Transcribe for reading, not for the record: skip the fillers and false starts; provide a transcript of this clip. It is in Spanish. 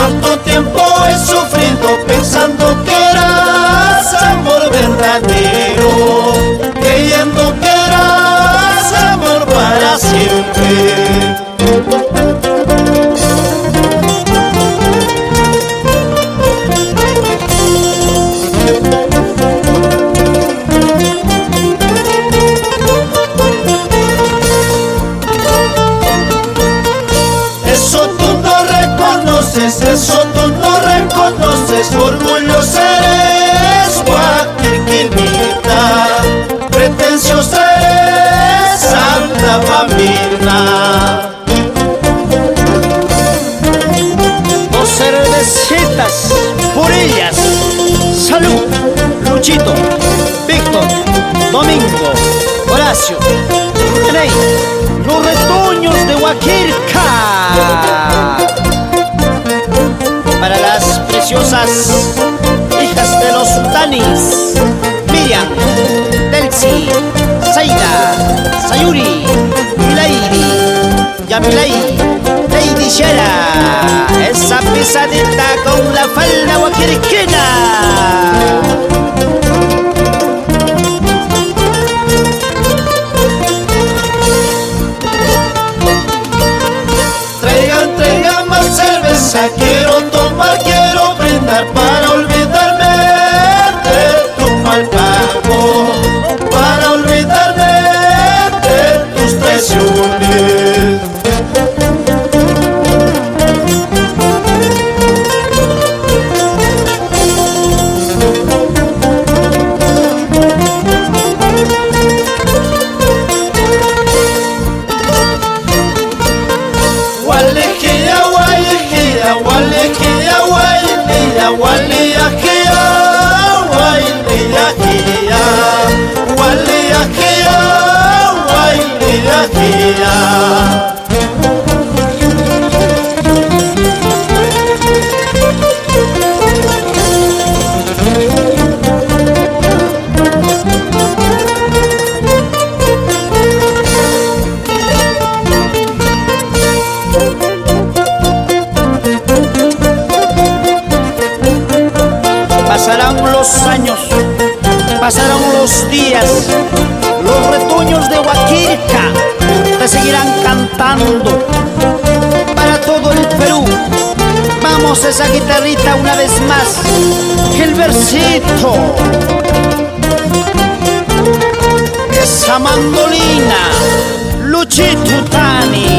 Cuánto tiempo he sufrido pensando que eras amor verdadero, creyendo que eras amor para siempre. Eso tú no reconoces, orgullosa eres, guaquiquinita, pretenciosa eres, Santa Pamina. Dos cervecitas por ellas. Salud, Luchito, Víctor, Domingo, Horacio, Rey, los retoños de Huaquirca. Para las preciosas hijas de los sultanes, Miriam, Delcy, Zaida, Sayuri, Milaidi, Yamilay, Lady Shera, esa pesadita con la falda huaquirquena. Traigan más cerveza, quiero tomar, quiero brindar para olvidarme de tu mal pago, para olvidarme de tus traiciones. Pasarán los años, pasarán los días, los retoños de Huaquirca te seguirán cantando para todo el Perú. Vamos a esa guitarrita una vez más, el versito, esa mandolina, Luchito Tani.